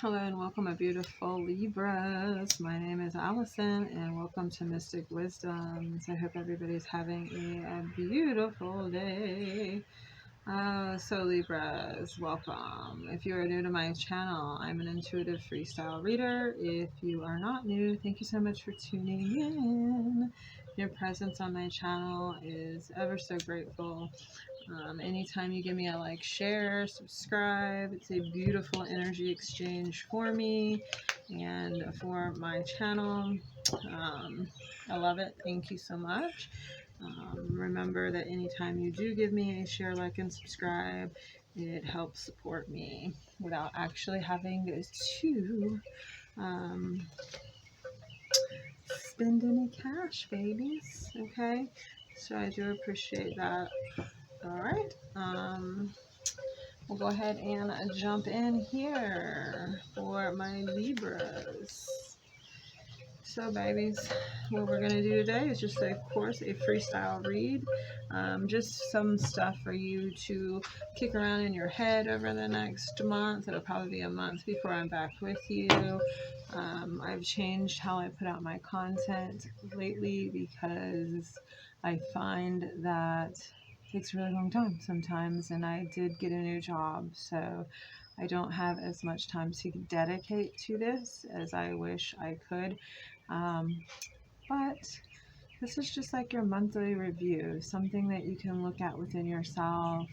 Hello and welcome, my beautiful Libras. My name is Allison and welcome to Mystic Wisdoms. I hope everybody's having a beautiful day. So Libras, welcome. If you are new to my channel, I'm an intuitive freestyle reader. If you are not new, thank you so much for tuning in. Your presence on my channel is ever so grateful. Anytime you give me a like, share, subscribe, it's a beautiful energy exchange for me and for my channel. I love it. Thank you so much. Remember that anytime you do give me a share, like, and subscribe, it helps support me without actually having to spend any cash, babies. Okay, so I do appreciate that. All right. We'll go ahead and jump in here for my Libras. So babies, what we're going to do today is just, of course, a freestyle read. Just some stuff for you to kick around in your head over the next month. It'll probably be a month before I'm back with you. I've changed how I put out my content lately because I find that it takes a really long time sometimes, and I did get a new job, so I don't have as much time to dedicate to this as I wish I could. But this is just like your monthly review, something that you can look at within yourself,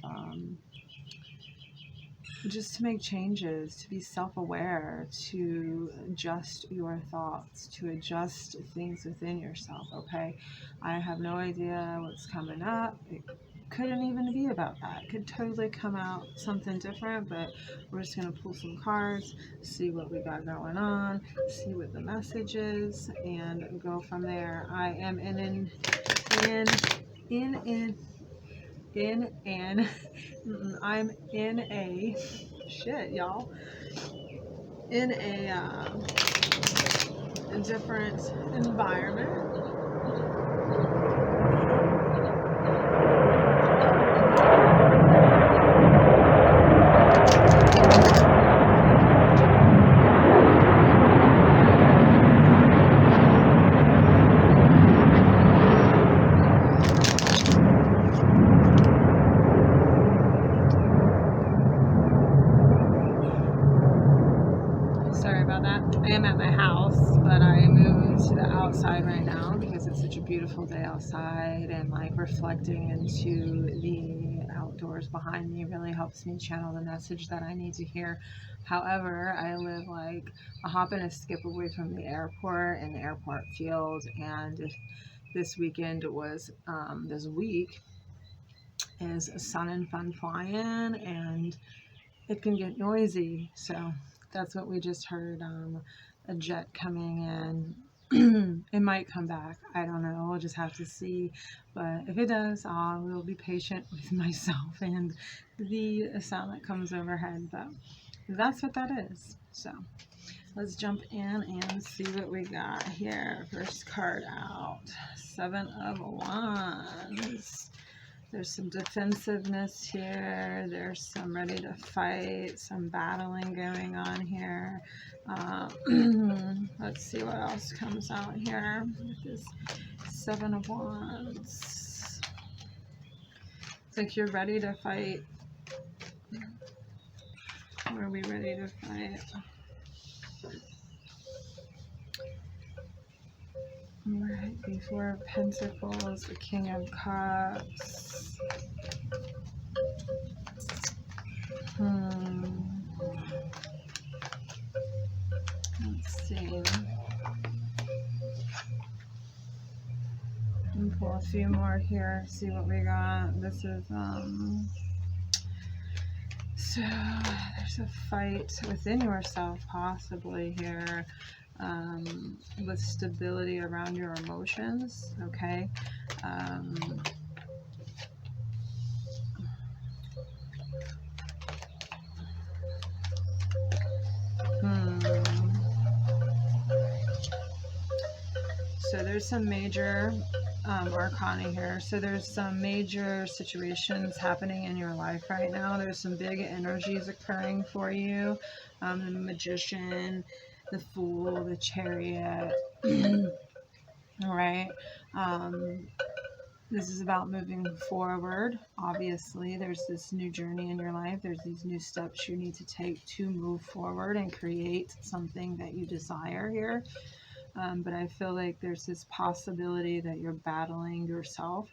just to make changes, to be self-aware, to adjust your thoughts, to adjust things within yourself. Okay, I have no idea what's coming up. It couldn't even be about that. It could totally come out something different, but we're just going to pull some cards, see what we got going on, see what the message is, and go from there. I am I'm in a shit, y'all, in a different environment. I am at my house, but I moved to the outside right now because it's such a beautiful day outside, and like reflecting into the outdoors behind me really helps me channel the message that I need to hear. However, I live like a hop and a skip away from the airport and the airport field, and this weekend was this week is sun and fun flying, and it can get noisy. So that's what we just heard, a jet coming in. It might come back, I don't know, we'll just have to see. But if it does, I will be patient with myself and the sound that comes overhead. But that's what that is. So let's jump in and see what we got here. First card out, 7 of Wands. There's some defensiveness here. There's some ready to fight, some battling going on here. Let's see what else comes out here with this 7 of Wands. It's like you're ready to fight. Are we ready to fight? Alright, before Pentacles, the King of Cups. Let's see. And pull a few more here, see what we got. This is, so there's a fight within yourself possibly here, with stability around your emotions, okay? So there's some major arcana here. So there's some major situations happening in your life right now. There's some big energies occurring for you. The Magician, the Fool, the Chariot. All right. This is about moving forward. Obviously, there's this new journey in your life. There's these new steps you need to take to move forward and create something that you desire here. But I feel like there's this possibility that you're battling yourself,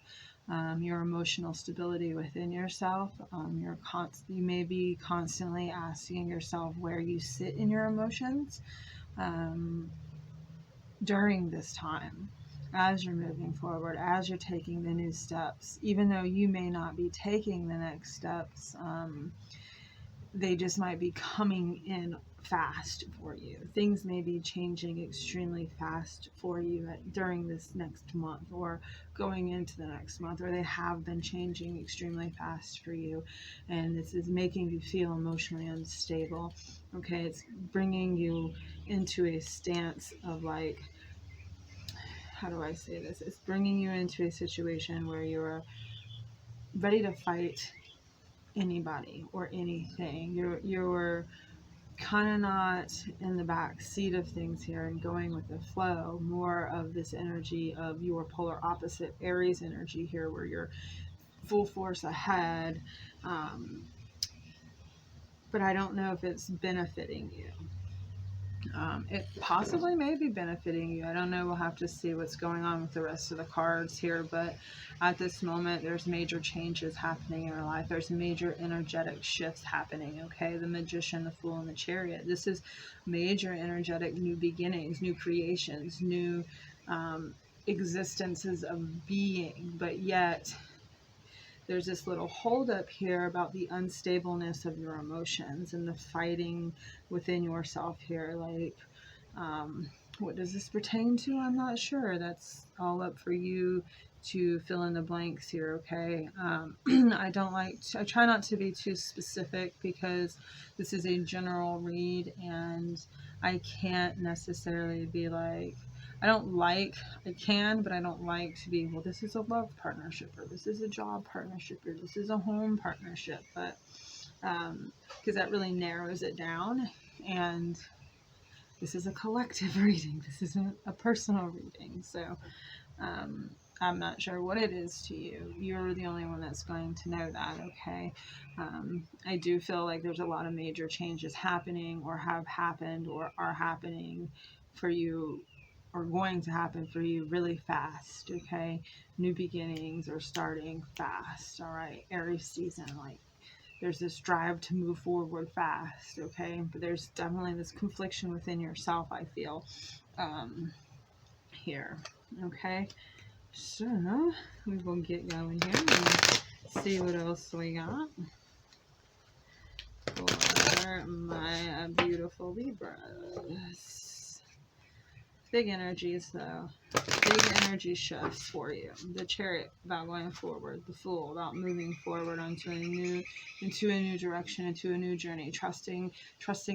your emotional stability within yourself. You may be constantly asking yourself where you sit in your emotions during this time, as you're moving forward, as you're taking the new steps. Even though you may not be taking the next steps, they just might be coming in fast for you. Things may be changing extremely fast for you during this next month or going into the next month, or they have been changing extremely fast for you, and this is making you feel emotionally unstable. Okay, it's bringing you into a stance of like, how do I say this? It's bringing you into a situation where you're ready to fight anybody or anything. You're kind of not in the back seat of things here and going with the flow. More of this energy of your polar opposite Aries energy here, where you're full force ahead. But I don't know if it's benefiting you. It possibly may be benefiting you. I don't know. We'll have to see what's going on with the rest of the cards here. But at this moment, there's major changes happening in your life. There's major energetic shifts happening. Okay, the Magician, the Fool, and the Chariot. This is major energetic new beginnings, new creations, new existences of being. But yet there's this little holdup here about the unstableness of your emotions and the fighting within yourself here. Like, what does this pertain to? I'm not sure. That's all up for you to fill in the blanks here, okay? I try not to be too specific because this is a general read and I can't necessarily be like, I can, but I don't like to be, well, this is a love partnership, or this is a job partnership, or this is a home partnership, but, because that really narrows it down, and this is a collective reading, this isn't a personal reading, so, I'm not sure what it is to you. You're the only one that's going to know that, okay? I do feel like there's a lot of major changes happening, or have happened, or are happening for you, or going to happen for you really fast, okay? New beginnings are starting fast, all right? Aries season, like, there's this drive to move forward fast, okay? But there's definitely this confliction within yourself, I feel, here, okay? So, we will get going here and see what else we got for my beautiful Libras. Big energies, though. Big energy shifts for you. The Chariot about going forward. The Fool about moving forward into a new direction, into a new journey. Trusting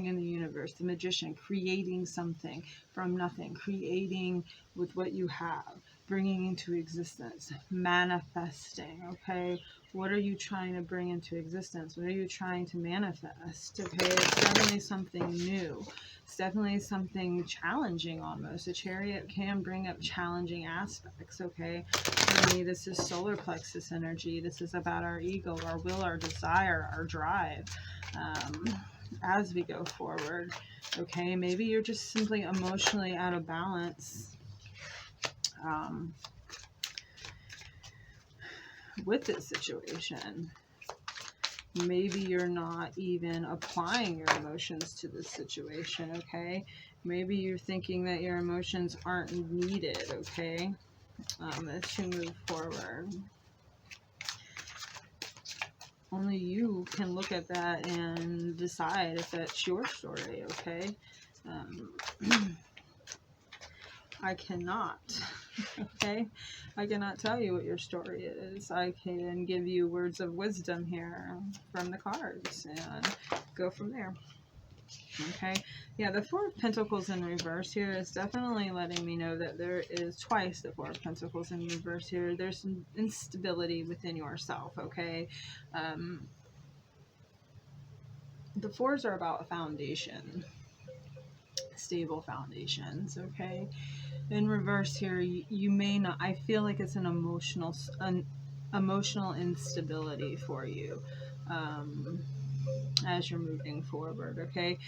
in the universe. The Magician creating something from nothing. Creating with what you have. Bringing into existence. Manifesting. Okay. What are you trying to bring into existence? What are you trying to manifest? Okay. It's definitely something new. It's definitely something challenging almost. A Chariot can bring up challenging aspects, okay? For me, this is solar plexus energy. This is about our ego, our will, our desire, our drive as we go forward, okay? Maybe you're just simply emotionally out of balance with this situation. Maybe you're not even applying your emotions to this situation, okay? Maybe you're thinking that your emotions aren't needed, okay? As you move forward. Only you can look at that and decide if that's your story, okay? I cannot, okay? I cannot tell you what your story is. I can give you words of wisdom here from the cards and go from there. Okay, yeah, the Four of Pentacles in reverse here is definitely letting me know that there is twice the Four of Pentacles in reverse here. There's some instability within yourself, okay? The fours are about a foundation, stable foundations, okay? In reverse here, you may not, I feel like it's an emotional instability for you as you're moving forward, okay?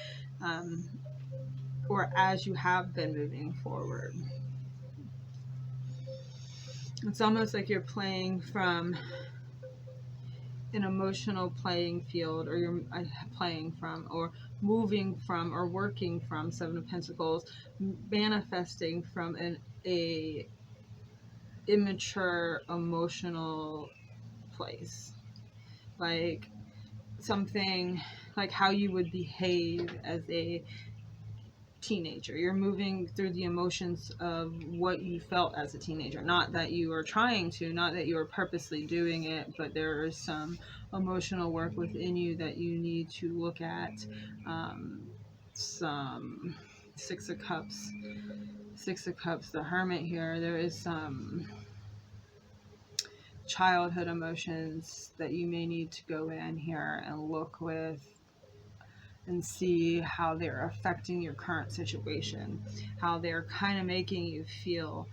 Or as you have been moving forward. It's almost like you're playing from an emotional playing field, or you're playing from, or moving from, or working from Seven of Pentacles, manifesting from a immature emotional place, like something like how you would behave as a teenager. You're moving through the emotions of what you felt as a teenager. Not that you are trying to, not that you are purposely doing it, but there is some emotional work within you that you need to look at. Some Six of Cups, the Hermit here. There is some childhood emotions that you may need to go in here and look with and see how they're affecting your current situation, how they're kind of making you feel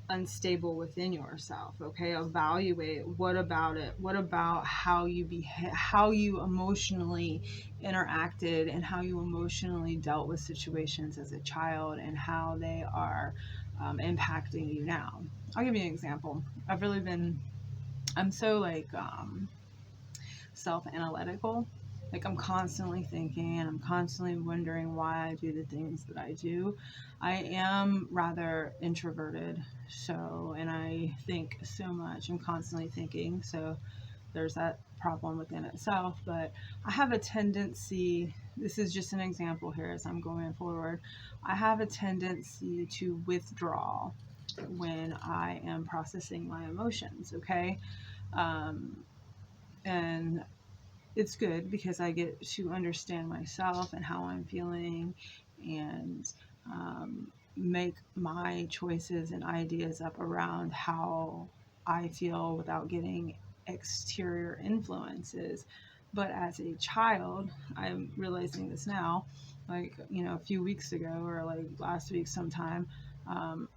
unstable within yourself. Okay, evaluate what about it, what about how you how you emotionally interacted and how you emotionally dealt with situations as a child, and how they are impacting you now. I'll give you an example. I'm so like self-analytical. Like, I'm constantly thinking and I'm constantly wondering why I do the things that I do. I am rather introverted, so, and I think so much. I'm constantly thinking, so there's that problem within itself. But I have a tendency, this is just an example here as I'm going forward, I have a tendency to withdraw when I am processing my emotions, okay? And it's good because I get to understand myself and how I'm feeling, and make my choices and ideas up around how I feel without getting exterior influences. But as a child, I'm realizing this now, like, you know, a few weeks ago, or like last week sometime,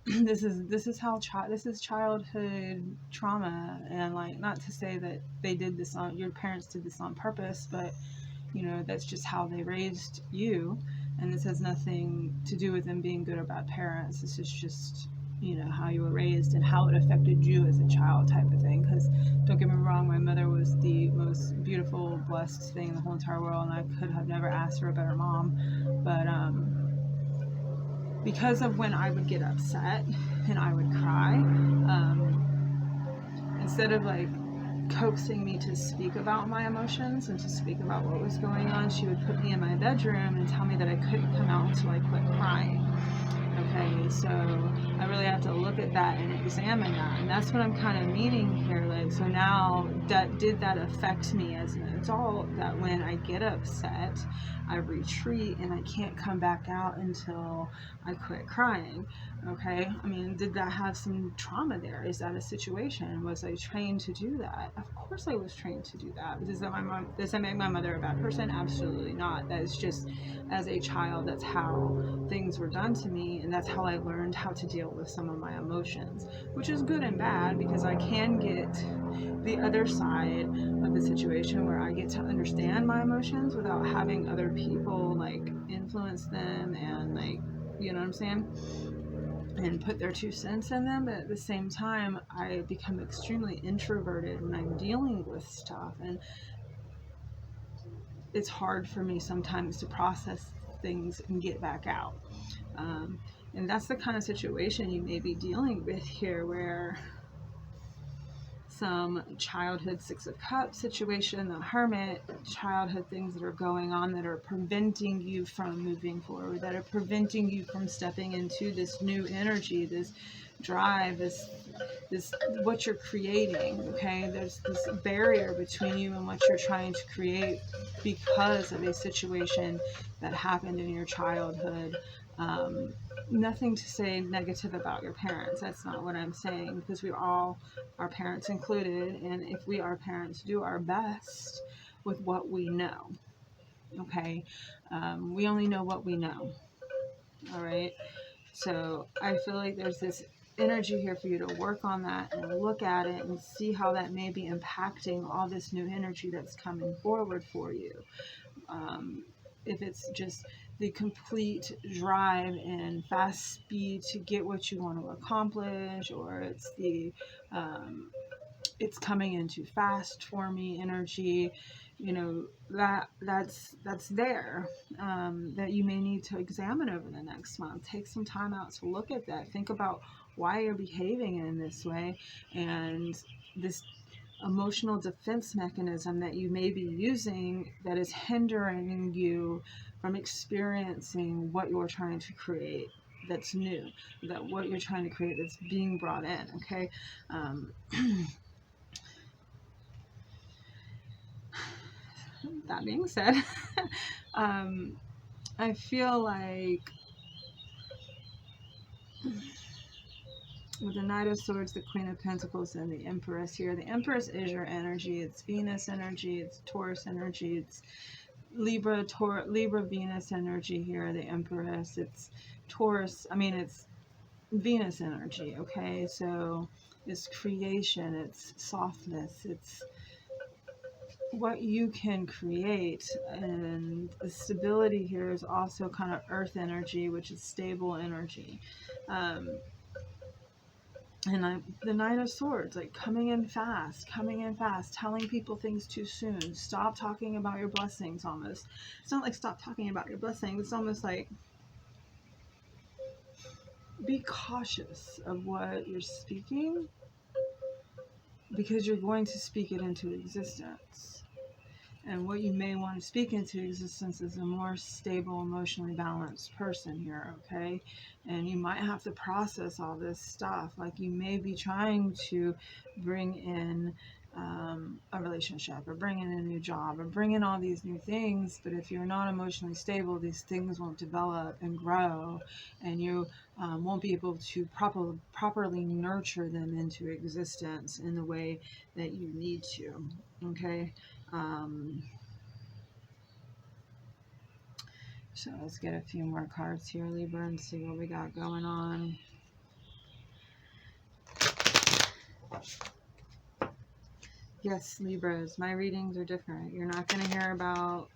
this is childhood trauma. And, like, not to say that they did this on, your parents did this on purpose, but you know, that's just how they raised you, and this has nothing to do with them being good or bad parents. This is just, you know, how you were raised and how it affected you as a child, type of thing. Because don't get me wrong, my mother was the most beautiful, blessed thing in the whole entire world, and I could have never asked for a better mom. But because of when I would get upset and I would cry, instead of like coaxing me to speak about my emotions and to speak about what was going on, she would put me in my bedroom and tell me that I couldn't come out until I quit crying. Okay, so I really have to look at that and examine that, and that's what I'm kind of meaning here. Like, so now, did that affect me as an adult, that when I get upset, I retreat and I can't come back out until I quit crying? Okay, I mean, did that have some trauma there? Is that a situation? Was I trained to do that? Of course I was trained to do that. Does that make my mother a bad person? Absolutely not. That is just, as a child, that's how things were done to me, and that's how I learned how to deal with some of my emotions, which is good and bad, because I can get the other side of the situation where I get to understand my emotions without having other people like influence them and, like, you know what I'm saying, and put their 2 cents in them. But at the same time, I become extremely introverted when I'm dealing with stuff, and it's hard for me sometimes to process things and get back out. And that's the kind of situation you may be dealing with here, where some childhood Six of Cups situation, the Hermit, childhood things that are going on that are preventing you from moving forward, that are preventing you from stepping into this new energy, this drive, this what you're creating. Okay, there's this barrier between you and what you're trying to create because of a situation that happened in your childhood. um, Nothing to say negative about your parents, that's not what I'm saying, because we all, our parents included, and if we are parents, do our best with what we know. Okay, we only know what we know. All right, so I feel like there's this energy here for you to work on that and look at it and see how that may be impacting all this new energy that's coming forward for you. If it's just the complete drive and fast speed to get what you want to accomplish, or it's the it's coming in too fast for me energy, you know, that's there, that you may need to examine over the next month. Take some time out to look at that. Think about why you're behaving in this way, and this emotional defense mechanism that you may be using that is hindering you from experiencing what you're trying to create, that's new, that what you're trying to create that's being brought in. Okay, that being said, I feel like with the Knight of Swords, the Queen of Pentacles, and the Empress here, the Empress is your energy. It's Venus energy, it's Taurus energy, it's Libra, Libra, Venus energy here, the Empress. It's Taurus, I mean, it's Venus energy, okay? So it's creation, it's softness, it's what you can create. And the stability here is also kind of earth energy, which is stable energy. The Knight of Swords, like coming in fast, telling people things too soon. Stop talking about your blessings almost. It's not like stop talking about your blessings. It's almost like be cautious of what you're speaking, because you're going to speak it into existence. And what you may want to speak into existence is a more stable, emotionally balanced person here, okay? And you might have to process all this stuff. Like you may be trying to bring in a relationship, or bring in a new job, or bring in all these new things, but if you're not emotionally stable, these things won't develop and grow, and you won't be able to properly nurture them into existence in the way that you need to, okay? So let's get a few more cards here, Libra, and see what we got going on. Yes, Libras, my readings are different. You're not going to hear about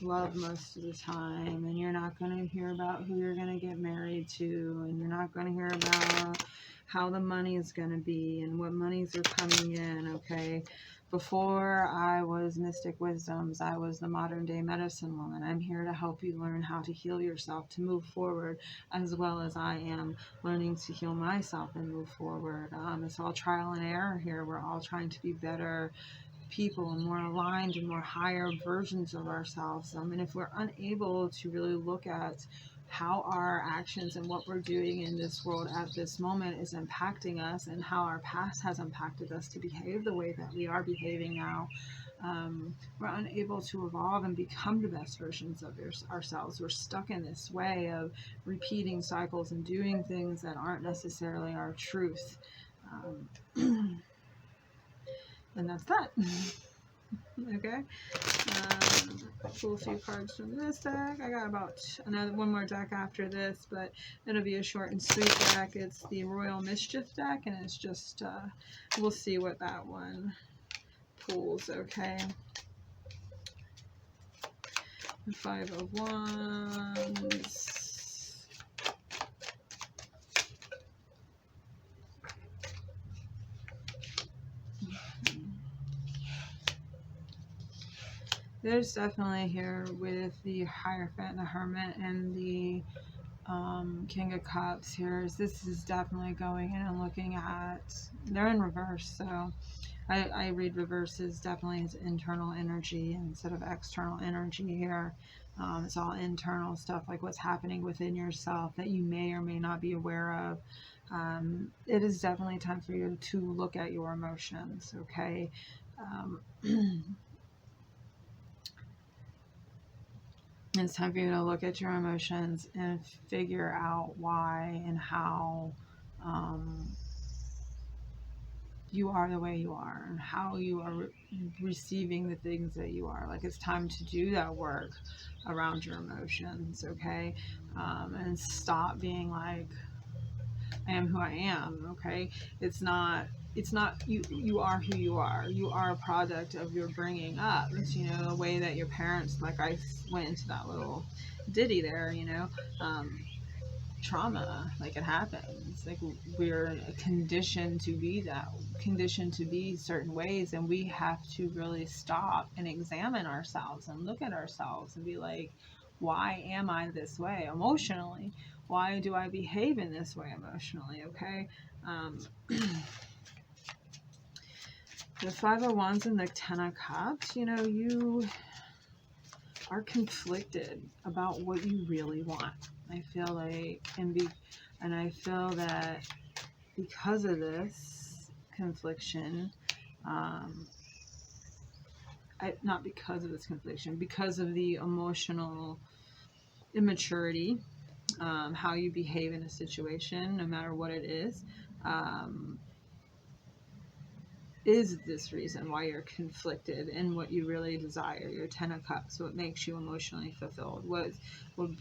love most of the time, and you're not going to hear about who you're going to get married to, and you're not going to hear about how the money is going to be and what monies are coming in, okay? Before I was Mystic Wisdoms, I was the modern day medicine woman. I'm here to help you learn how to heal yourself, to move forward, as well as I am learning to heal myself and move forward. It's all trial and error here. We're all trying to be better people and more aligned and more higher versions of ourselves. And if we're unable to really look at how our actions and what we're doing in this world at this moment is impacting us, and how our past has impacted us to behave the way that we are behaving now, we're unable to evolve and become the best versions of ourselves. We're stuck in this way of repeating cycles and doing things that aren't necessarily our truth. And that's that. Okay. Pull a few cards from this deck. I got about one more deck after this, but it'll be a short and sweet deck. It's the Royal Mischief deck, and it's just, we'll see what that one pulls, okay? The Five of Wands. There's definitely here with the Hierophant, the Hermit, and the King of Cups here. This is definitely going in and looking at, they're in reverse, so I read reverses definitely as internal energy instead of external energy here. It's all internal stuff, like what's happening within yourself that you may or may not be aware of. It is definitely time for you to look at your emotions, okay? It's time for you to look at your emotions and figure out why and how you are the way you are and how you are receiving the things that you are. Like, it's time to do that work around your emotions, okay? And stop being like, I am who I am, okay? It's not you are who you are. You are a product of your bringing up. It's, the way that your parents, like I went into that little ditty there, trauma, like, it happens. Like, we're conditioned to be certain ways, and we have to really stop and examine ourselves and look at ourselves and be like, why am I this way emotionally? Why do I behave in this way emotionally? Okay. The Five of Wands and the Ten of Cups, you are conflicted about what you really want. I feel like, and I feel that because of this confliction, not because of this confliction, because of the emotional immaturity, how you behave in a situation, no matter what it is this reason why you're conflicted in what you really desire, your Ten of Cups, what makes you emotionally fulfilled, what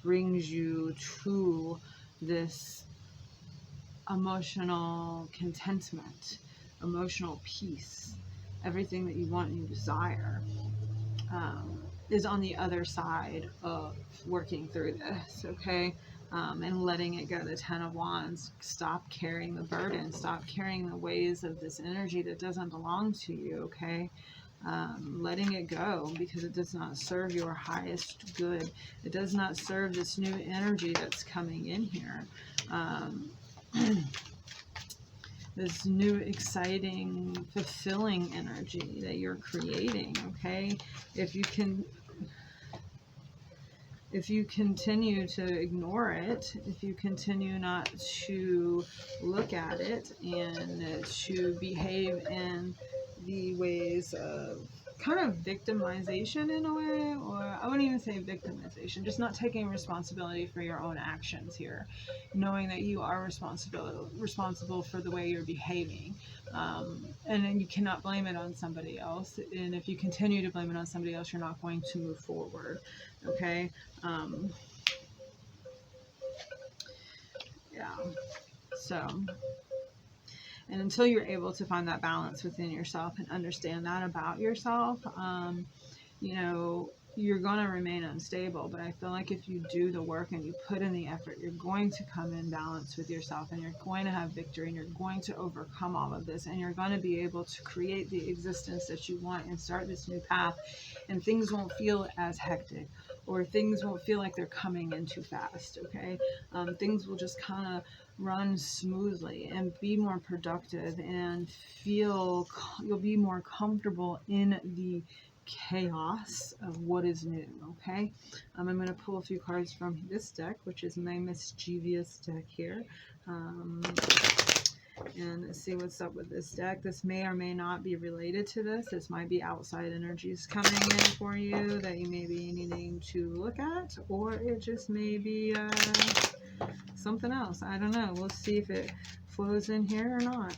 brings you to this emotional contentment, emotional peace, everything that you want and you desire, is on the other side of working through this, okay? And letting it go. The Ten of Wands. Stop carrying the burden. Stop carrying the ways of this energy that doesn't belong to you, okay? Letting it go, because it does not serve your highest good. It does not serve this new energy that's coming in here. This new, exciting, fulfilling energy that you're creating, okay? If you continue to ignore it, if you continue not to look at it and to behave in the ways of kind of victimization in a way, or I wouldn't even say victimization, just not taking responsibility for your own actions here, knowing that you are responsible for the way you're behaving, and then you cannot blame it on somebody else. And if you continue to blame it on somebody else, you're not going to move forward, okay? Yeah, so, and until you're able to find that balance within yourself and understand that about yourself, you're going to remain unstable. But I feel like if you do the work and you put in the effort, you're going to come in balance with yourself, and you're going to have victory, and you're going to overcome all of this, and you're going to be able to create the existence that you want and start this new path, and things won't feel as hectic, or things won't feel like they're coming in too fast, okay? Things will just kind of run smoothly and be more productive, and you'll be more comfortable in the chaos of what is new, okay? I'm going to pull a few cards from this deck, which is my mischievous deck here, and see what's up with this deck. This may or may not be related to this. This might be outside energies coming in for you that you may be needing to look at, or it just may be something else. I don't know. We'll see if it flows in here or not.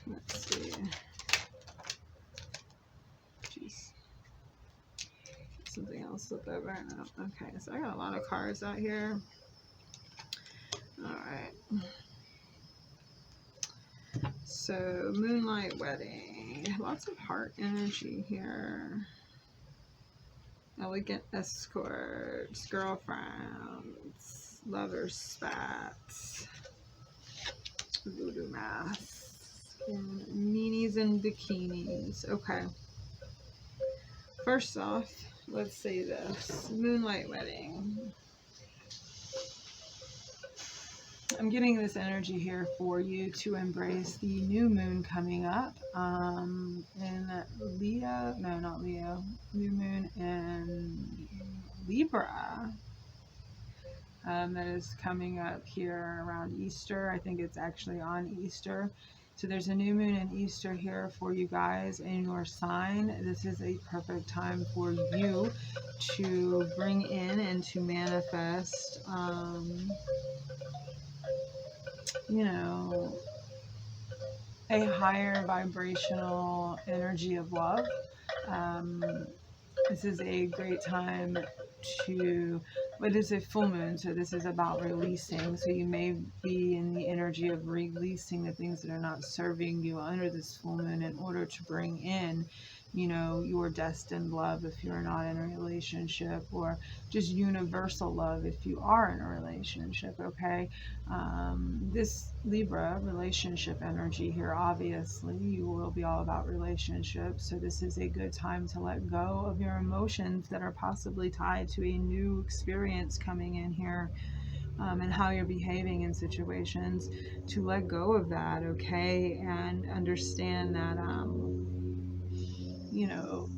Let's see. Jeez. Something else slip over. No. Okay, so I got a lot of cards out here. Alright. So, Moonlight Wedding. Lots of heart energy here. Elegant escorts. Girlfriends. Lover spats. Voodoo masks. And meanies and bikinis. Okay. First off, let's say this. Moonlight Wedding. I'm getting this energy here for you to embrace the new moon coming up in Leo. No, not Leo. New moon in Libra. That is coming up here around Easter. I think it's actually on Easter. So there's a new moon and Easter here for you guys in your sign. This is a perfect time for you to bring in and to manifest, you know, a higher vibrational energy of love. Um, this is a great time to, well, it is a full moon, so this is about releasing. So you may be in the energy of releasing the things that are not serving you under this full moon in order to bring in, you know, your destined love if you're not in a relationship, or just universal love if you are in a relationship. Okay, this Libra relationship energy here, obviously you will be all about relationships, so this is a good time to let go of your emotions that are possibly tied to a new experience coming in here, and how you're behaving in situations, to let go of that. Okay, and understand that you know,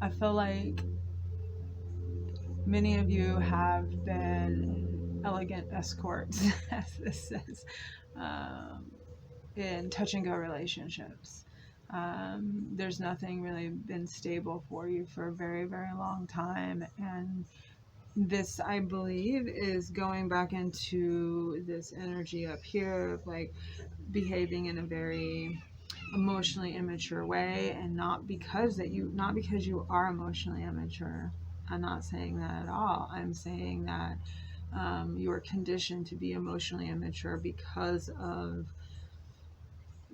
I feel like many of you have been elegant escorts, as this says, in touch and go relationships. There's nothing really been stable for you for a very, very long time. And this, I believe, is going back into this energy up here of like behaving in a very emotionally immature way, and not because you are emotionally immature. I'm not saying that at all. I'm saying that you're conditioned to be emotionally immature because of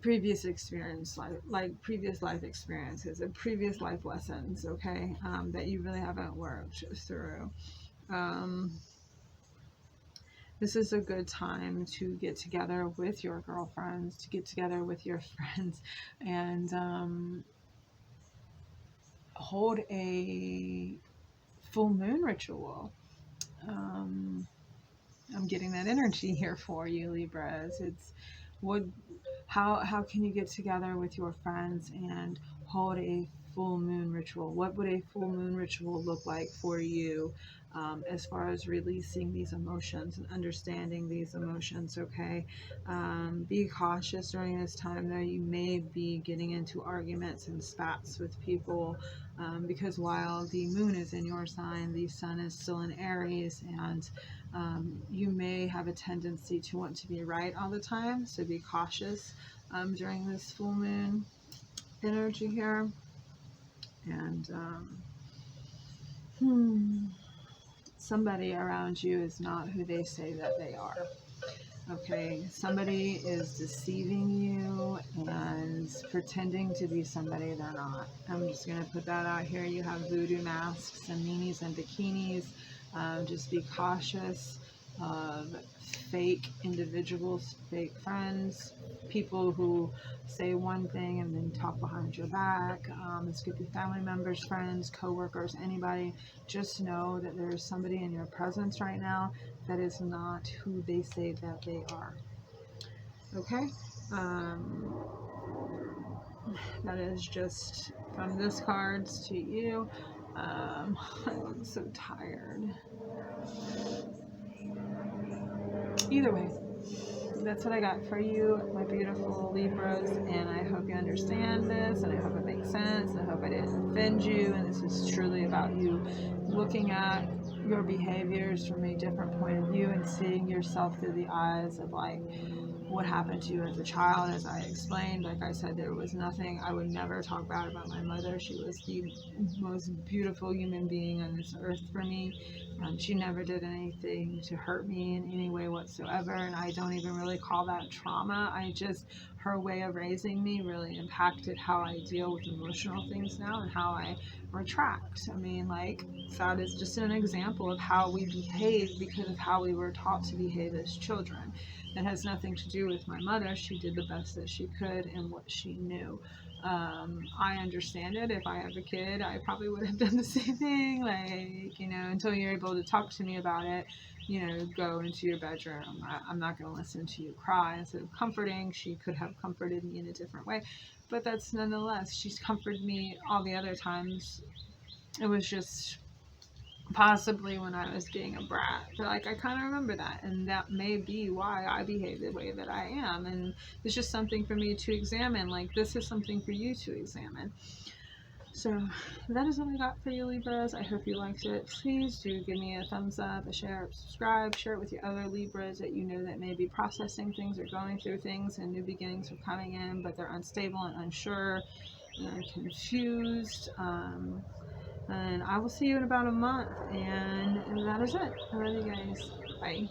previous experience, like previous life experiences and previous life lessons, okay, that you really haven't worked through. Um, this is a good time to get together with your girlfriends, to get together with your friends, and hold a full moon ritual. Um, I'm getting that energy here for you, Libras. It's what, how can you get together with your friends and hold a full moon ritual? What would a full moon ritual look like for you, as far as releasing these emotions and understanding these emotions? Okay, be cautious during this time, though. You may be getting into arguments and spats with people, because while the moon is in your sign, the sun is still in Aries, and you may have a tendency to want to be right all the time, so be cautious during this full moon energy here. And somebody around you is not who they say that they are. Okay, somebody is deceiving you and pretending to be somebody they're not. I'm just going to put that out here. You have voodoo masks and meanies and bikinis. Just be cautious of fake individuals, fake friends, people who say one thing and then talk behind your back. This could be family members, friends, co-workers, anybody. Just know that there is somebody in your presence right now that is not who they say that they are. Okay? That is just from this cards to you. I look so tired. Either way, that's what I got for you, my beautiful Libras, and I hope you understand this, and I hope it makes sense, and I hope I didn't offend you, and this is truly about you looking at your behaviors from a different point of view and seeing yourself through the eyes of like what happened to you as a child. As I explained, like I said, there was nothing, I would never talk bad about my mother. She was the most beautiful human being on this earth for me. She never did anything to hurt me in any way whatsoever, and I don't even really call that trauma. Her way of raising me really impacted how I deal with emotional things now and how I retract. I mean, like, that is just an example of how we behave because of how we were taught to behave as children. It has nothing to do with my mother. She did the best that she could and what she knew. I understand it. If I have a kid, I probably would have done the same thing. Like, you know, until you're able to talk to me about it, go into your bedroom. I'm not going to listen to you cry. Instead of comforting, she could have comforted me in a different way. But that's nonetheless, she's comforted me all the other times. It was just possibly when I was being a brat. But like, I kind of remember that, and that may be why I behave the way that I am. And it's just something for me to examine. Like, this is something for you to examine. So that is what I got for you, Libras. I hope you liked it. Please do give me a thumbs up, a share, subscribe, share it with your other Libras that you know that may be processing things or going through things, and new beginnings are coming in, but they're unstable and unsure and confused. And I will see you in about a month, and that is it. I love you guys. Bye.